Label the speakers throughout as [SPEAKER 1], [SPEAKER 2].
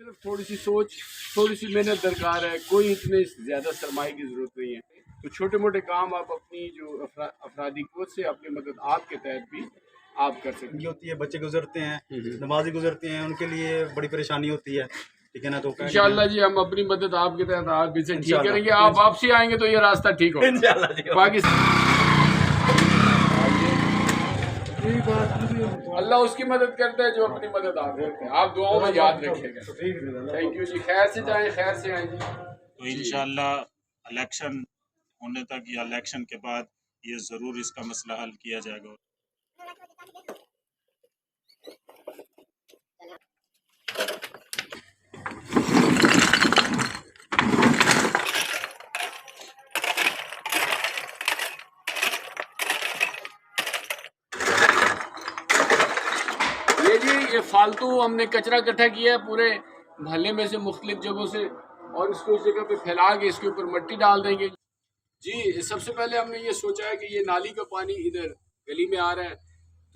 [SPEAKER 1] صرف تھوڑی سی سوچ، تھوڑی سی محنت درکار ہے، کوئی اتنے زیادہ سرمایہ کی ضرورت نہیں ہے. تو چھوٹے موٹے کام آپ اپنی جو افرادی قوت سے اپنی مدد آپ کے تحت بھی آپ کر سکتے
[SPEAKER 2] یہ ہوتی ہے. بچے گزرتے ہیں، نمازی گزرتے ہیں، ان کے لیے بڑی پریشانی ہوتی ہے، ٹھیک ہے نا. تو
[SPEAKER 1] انشاءاللہ جی ہم اپنی مدد آپ کے تحت آپ بھی سے ٹھیک
[SPEAKER 2] انشاءاللہ.
[SPEAKER 1] کریں گے. آپ واپسی آئیں گے تو یہ راستہ ٹھیک ہوگا
[SPEAKER 2] انشاءاللہ جی.
[SPEAKER 1] پاکستان. اللہ اس کی مدد کرتا ہے جو اپنی مدد آپ کرتے ہیں. آپ دعاؤں میں یاد رکھیے گا. تھینک یو جی. خیر سے جائیں، خیر سے آئیں جی.
[SPEAKER 3] تو انشاءاللہ الیکشن ہونے تک یا الیکشن کے بعد یہ ضرور اس کا مسئلہ حل کیا جائے گا.
[SPEAKER 1] یہ فالتو ہم نے کچرا اکٹھا کیا ہے پورے محلے میں سے، مختلف جگہوں سے، اور اس کو اس جگہ پہ پھیلا کے اس کے اوپر مٹی ڈال دیں گے. جی سب سے پہلے ہم نے یہ سوچا ہے کہ یہ نالی کا پانی ادھر گلی میں آ رہا ہے،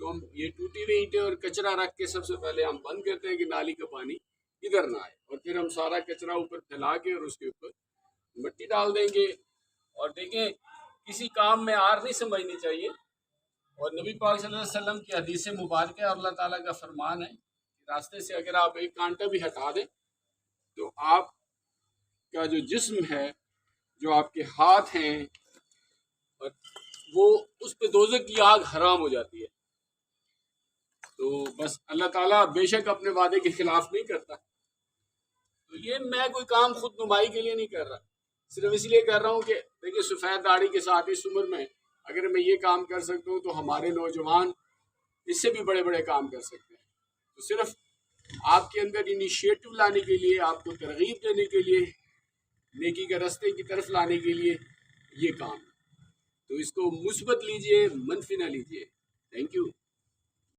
[SPEAKER 1] تو ہم یہ ٹوٹی ہوئی اینٹیں اور کچرا رکھ کے سب سے پہلے ہم بند کرتے ہیں کہ نالی کا پانی ادھر نہ آئے، اور پھر ہم سارا کچرا اوپر پھیلا کے اور اس کے اوپر مٹی ڈال دیں گے. اور دیکھیں کسی کام میں آر نہیں سمجھنی چاہیے. اور نبی پاک صلی اللہ علیہ وسلم کی حدیث مبارکہ اور اللہ تعالیٰ کا فرمان ہے کہ راستے سے اگر آپ ایک کانٹا بھی ہٹا دیں تو آپ کا جو جسم ہے، جو آپ کے ہاتھ ہیں، وہ اس پہ دوزخ کی آگ حرام ہو جاتی ہے. تو بس اللہ تعالیٰ بے شک اپنے وعدے کے خلاف نہیں کرتا. تو یہ میں کوئی کام خود نمائی کے لیے نہیں کر رہا، صرف اس لیے کر رہا ہوں کہ دیکھیے سفید داڑھی کے ساتھ اس عمر میں اگر میں یہ کام کر سکتا ہوں تو ہمارے نوجوان اس سے بھی بڑے بڑے کام کر سکتے ہیں. تو صرف آپ کے اندر انیشیٹو لانے کے لیے، آپ کو ترغیب دینے کے لیے، نیکی کے راستے کی طرف لانے کے لیے یہ کام ہے. تو اس کو مثبت لیجئے، منفی نہ لیجئے. Thank you.